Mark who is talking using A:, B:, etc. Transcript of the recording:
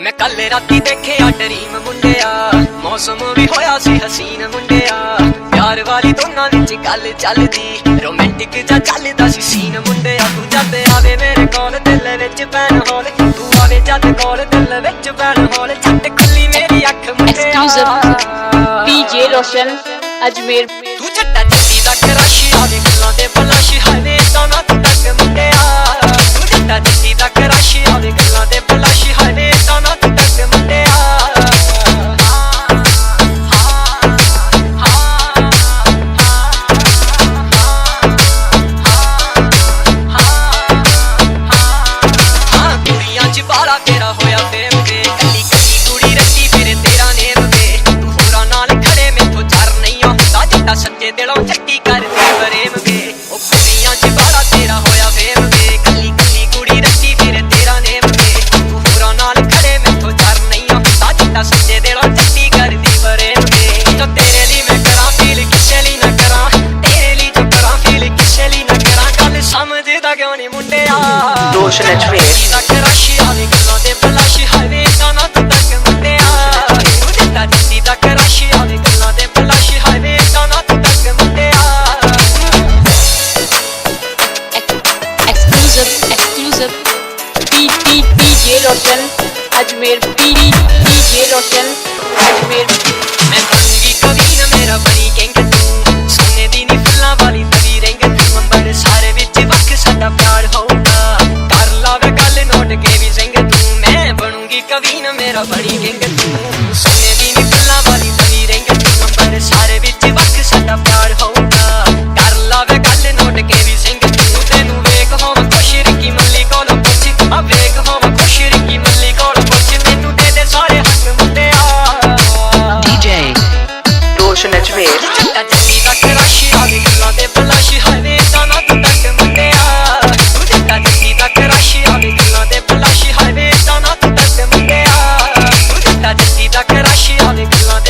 A: मैं कल राती देखिया ड्रीम मुंडिया, मौसम भी होया सी हसीन मुंडिया। प्यार वाली दोनों विच गल चलदी, रोमांटिक जा चलदा सी सीन मुंडिया। तू जद आवे मेरे कोल दिल विच पैन होल, तू आवे जद कोल दिल विच पैन होल। झट खुली मेरी अख मुंडिया।
B: डीजे रोशन अजमेर।
A: तू जट्टा जट्टी दा क्रश आवे गल्लां ते बलाश हावे ताना तू तक मुंडिया। तू जट्टा जट्टी दा क्रश आवे गल्लां ते बलाश हावे ताना तू तक मुंडिया। कुड़ियां च बाला तेरा होया फेम वे, कल्ली कल्ली कुड़ी रखी फिरे तेरा नेम वे। तू होरा नाल खड़े मैथों चर नहीं आउंदा, जट्टा सच्चे दिलों चट्टी कर दे प्रेम वे। ओ कुड़ियां च बाला तेरा होया फेम वे, कल्ली कल्ली कुड़ी रखी फिरे तेरा नेम वे। तू होरा नाल खड़े मैथों चर नहीं आउंदा, जट्टा सच्चे दिलों चट्टी कर दे प्रेम वे। जो तेरे लिए मैं करां फील किसे लिए ना करां, तेरे लिए जो करां फील किसे लिए ना करां। गल समझदा क्यों नहीं मुंडिया।
C: रोशन अजमेर।
B: डीजे रोशन अजमेर। डीजे रोशन अजमेर।
A: मैं बनूंगी कभी ना मेरा बनी गैंग तू, सोने दी नी फुल्लां वाली तवी रंग तू। अंबर सारे विच वक साडा प्यार होऊगा, कर लावे गल नोट के भी संग तू। मैं बनूंगी कभी ना मेरा बनी गैंग तू, सोने दी नी फुल्लां वाली तवी रंग तू। अंबर सारे विच वक साडा प्यार होऊगा, कर लावे गल नोट के भी संग तू। तेनू वेख होवां खुश रिकी मल्ली कोलों पुछ, आ वेख होवां खुश रिकी मल्ली कोलों पुछ। मैनू दे दे सारे हक मुंडिया।
C: डीजे रोशन अजमेर।
A: जट्टा जट्टी दा क्रश आवे गल्लां ते बलाश हावे ताना तू तक मुंडिया। तू जट्टा जट्टी दा क्रश आवे गल्लां ते बलाश हावे ताना तू तक मुंडिया। तू जट्टा जट्टी दा क्रश आवे गल्लां ते